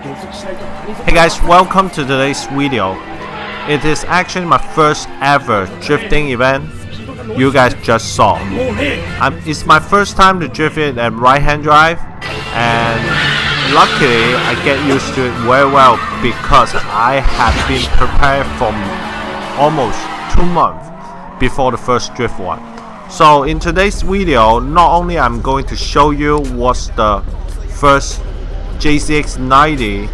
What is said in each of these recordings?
Hey guys, welcome to today's video. It is actually my first ever drifting event you guys just saw. It's my first time to drift it at right hand drive, and luckily I get used to it very well because I have been prepared for almost 2 months before the first drift one. So in today's video, not only I'm going to show you what's the first JZX90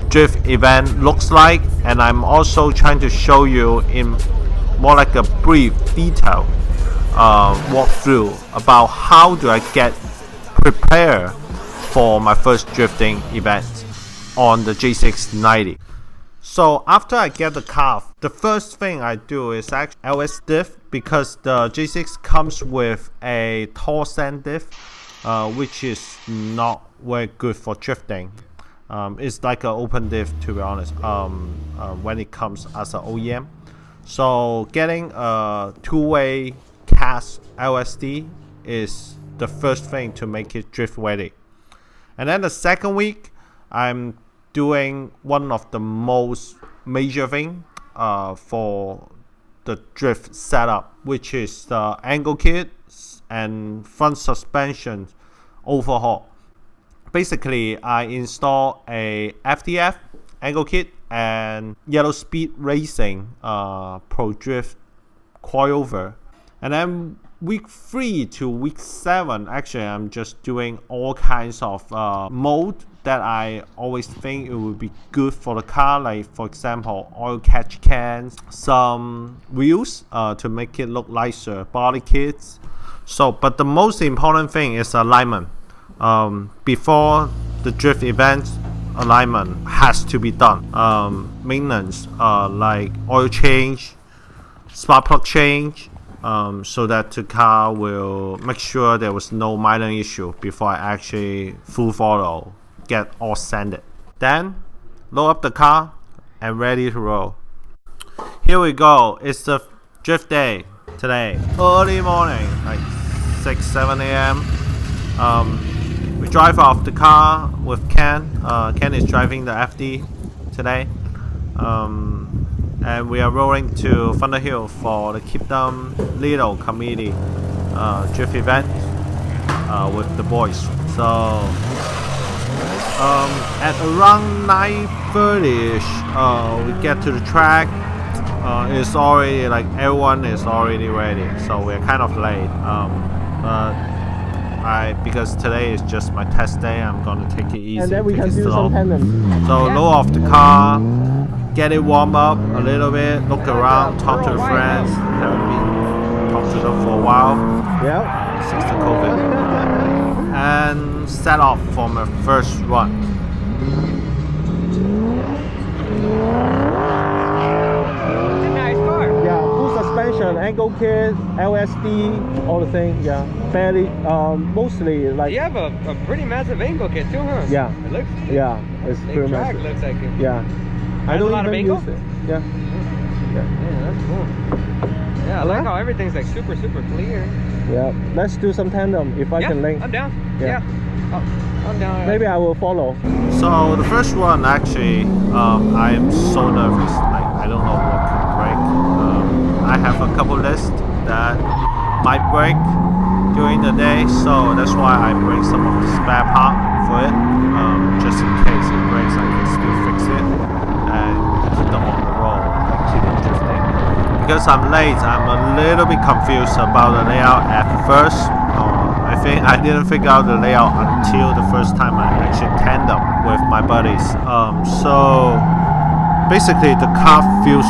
drift event looks like, and I'm also trying to show you in more like a brief detail walkthrough about how do I get prepared for my first drifting event on the JZX90. So after I get the car, the first thing I do is actually LS diff, because the JZX comes with a tall sand diff, which is not very good for drifting. It's like an open diff, to be honest, when it comes as an OEM. So getting a two-way cast LSD is the first thing to make it drift ready. And then the second week, I'm doing one of the most major thing for the drift setup, which is the angle kit and front suspension overhaul. Basically, I install a FTF angle kit and Yellow Speed Racing Pro Drift coilover. And then week 3 to week 7, actually I'm just doing all kinds of mode that I always think it would be good for the car, like for example oil catch cans, some wheels to make it look nicer, body kits. So but the most important thing is alignment. Before the drift event, alignment has to be done. Maintenance like oil change, spark plug change, so that the car will make sure there was no minor issue before I actually full throttle, get all sanded. Then load up the car and ready to roll. Here we go. It's the drift day today. Early morning, like 6-7 a.m. We drive off the car with Ken. Ken is driving the FD today. And we are rolling to Thunderhill for the Keep Them Little Committee drift event with the boys. So at around 9:30ish, we get to the track. It's already like everyone is already ready, so we're kind of late. Because today is just my test day, I'm gonna take it easy. And then we take can it do slow. some tandem. So load off the car, get it warm up a little bit, look around, talk to the friends. Haven't been talked to them for a while Yeah. since the COVID, and set off for my first run. Yeah, full suspension, angle kit, LSD, all the things. Yeah, fairly, mostly like. You have a pretty massive angle kit too, huh? Yeah. It looks. Yeah, it's Big pretty track massive. looks like it. Yeah. I Has don't a lot of even angle? use it. Yeah. Yeah, that's cool. Yeah, I like how everything's like super clear. Yeah. Let's do some tandem if I Yeah, can link. I'm down. Yeah. Yeah. Oh, I'm down. Maybe I will follow. So the first one, actually, I am so nervous. Like I don't know what could break. I have a couple lists that might break during the day, so that's why I bring some of the spare part for it, just in case it breaks. I can still fix it and keep them on the road, like keep it drifting. Because I'm late, I'm a little bit confused about the layout at first. I think I didn't figure out the layout until the first time I actually tandem with my buddies. So basically the car feels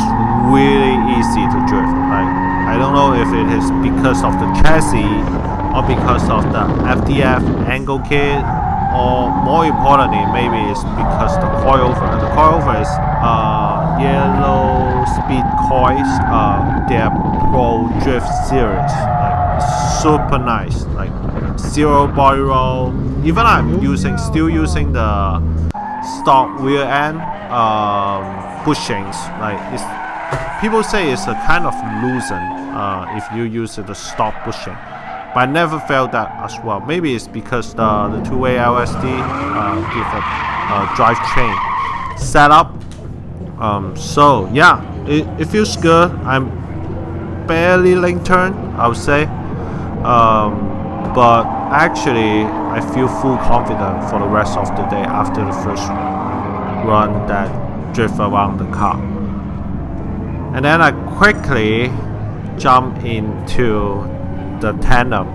really easy to drift. Like I don't know if it is because of the chassis or because of the FDF angle kit, or more importantly maybe it's because the coilover. The coilover is Yellow Speed coils, their Pro Drift series. Like super nice, like zero body roll. Even I'm still using the stock rear end bushings. Like people say it's a kind of loosen if you use the stock bushing. but I never felt that as well. Maybe it's because the two-way LSD give a drivetrain setup. So yeah, it feels good. I'm barely lane turn, I would say, but actually I feel full confident for the rest of the day after the first run that drift around the car. And then I quickly jump into the tandem.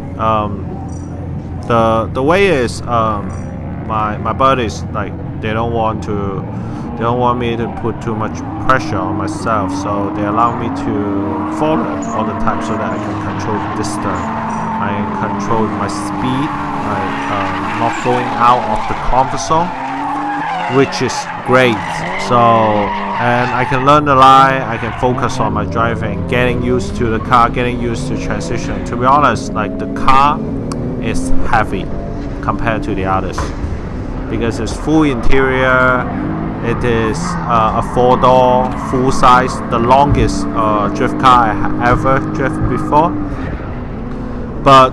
The way is my buddies, like, they don't want me to put too much pressure on myself, so they allow me to follow all the time so that I can control the distance, I can control my speed, not going out of the comfort zone, which is great. So, and I can learn the line, I can focus on my driving, getting used to the car, getting used to transition. To be honest, like, the car is heavy compared to the others because it's full interior. It is a 4-door, full size, the longest drift car I ever drift before. But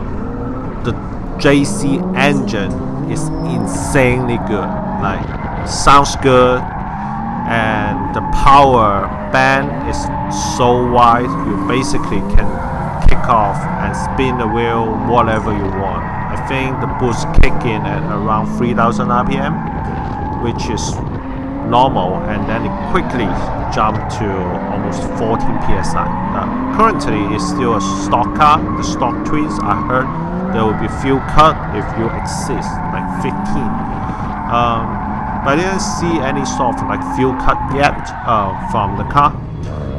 the JC engine is insanely good. Like, sounds good, and the power band is so wide. You basically can kick off and spin the wheel whatever you want. I think the boost kick in at around 3000 RPM, which is normal, and then it quickly jumped to almost 14 psi. Currently it's still a stock car. The stock twins, I heard there will be fuel cut if you exceed like 15. But I didn't see any sort of like fuel cut yet from the car.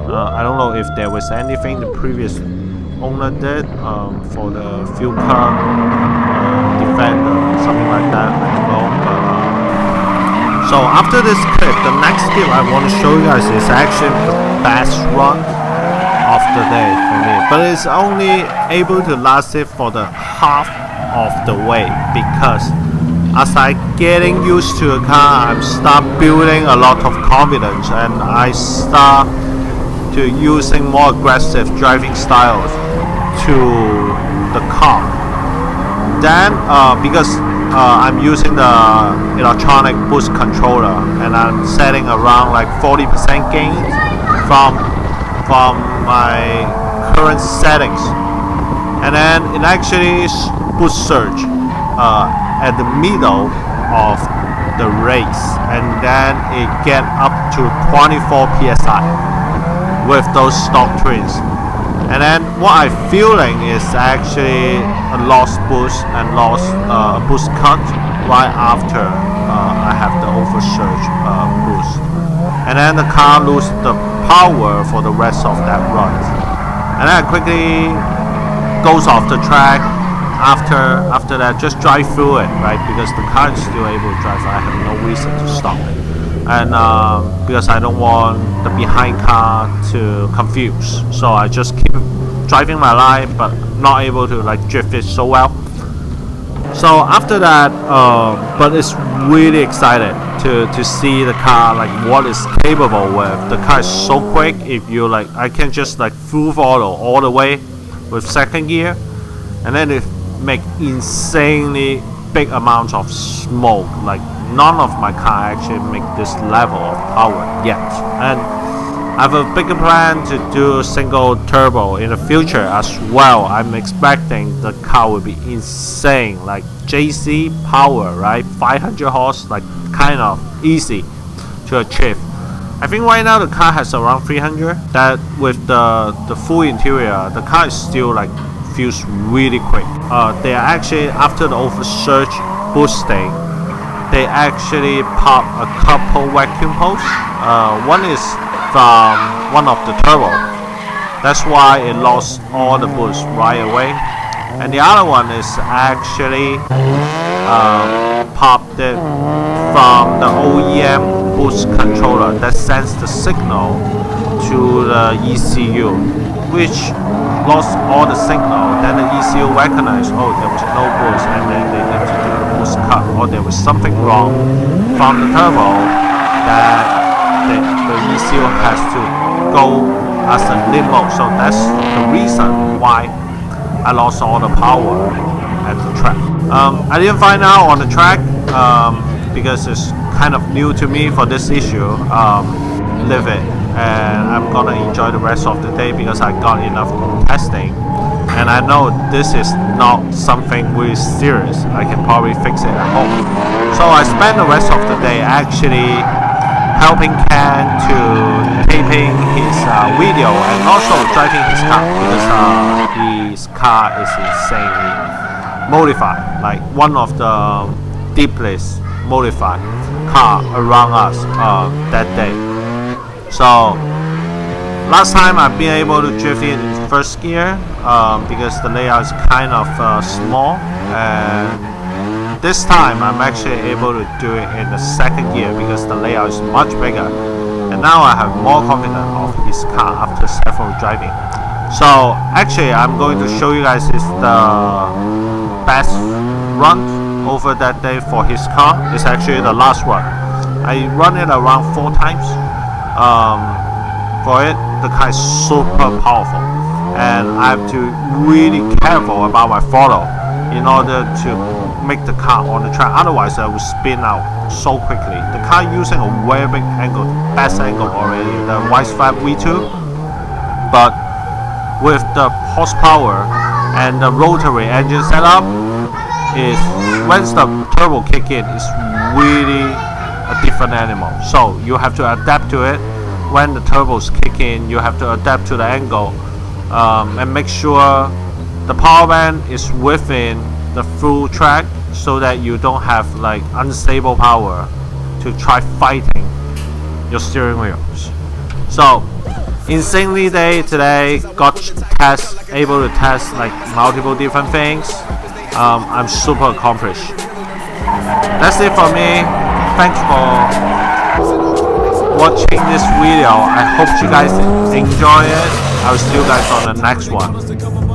I don't know if there was anything the previous owner did for the fuel cut defender, something like that. I don't know. So after this clip, the next clip I want to show you guys is actually the best run of the day for me. But it's only able to last it for the half of the way, because as I getting used to the car, I start building a lot of confidence, and I start to using more aggressive driving styles to the car. Then because I'm using the electronic boost controller, and I'm setting around like 40% gain from my current settings, and then it actually boost surge at the middle of the race, and then it get up to 24 psi with those stock twins. And then what I'm feeling is actually a lost boost and lost boost cut right after I have the oversurge boost. And then the car loses the power for the rest of that run. And then I quickly goes off the track. After that, just drive through it, right? Because the car is still able to drive. I have no reason to stop it. And because I don't want the behind car to confuse, so I just keep driving my line, but not able to like drift it so well. So after that, but it's really excited to see the car, like what it's capable with. The car is so quick. If you like, I can just like full throttle all the way with second gear, and then it make insanely big amounts of smoke. Like, none of my car actually make this level of power yet, and I have a bigger plan to do single turbo in the future as well. I'm expecting the car will be insane, like JC power, right? 500 horse, like kind of easy to achieve. I think right now the car has around 300. That with the full interior, the car is still like feels really quick. They are actually, after the oversurge boosting, they actually pop a couple vacuum holes. One is from one of the turbo. That's why it lost all the boost right away. And the other one is actually popped it from the OEM boost controller that sends the signal to the ECU, which lost all the signal. Then the ECU recognized, oh, there was no boost, and then they need to do the boost cut, or there was something wrong from the turbo that the ECU has to go as a limo. So that's the reason why I lost all the power at the track. I didn't find out on the track because it's kind of new to me for this issue, live it, and I'm gonna enjoy the rest of the day because I got enough testing, and I know this is not something really serious. I can probably fix it at home. So I spend the rest of the day actually helping Ken to taping his video and also driving his car, because his car is insanely modified, like one of the deepest modified car around us that day. So last time I've been able to drift it in first gear because the layout is kind of small, and this time I'm actually able to do it in the second gear because the layout is much bigger, and now I have more confidence of his car after several driving. So actually I'm going to show you guys is the best run over that day for his car. It's actually the last run. I run it around 4 times. For it, the car is super powerful, and I have to really careful about my throttle in order to make the car on the track, otherwise I will spin out so quickly. The car using a very big angle, best angle already, the Y5 V2, but with the horsepower and the rotary engine setup, is once the turbo kick in, it's really a different animal. So you have to adapt to it. When the turbos kick in, you have to adapt to the angle, and make sure the power band is within the full track so that you don't have like unstable power to try fighting your steering wheels. So insanely day today, got able to test like multiple different things. I'm super accomplished. That's it for me. Thanks for watching this video. I hope you guys enjoy it. I'll see you guys on the next one.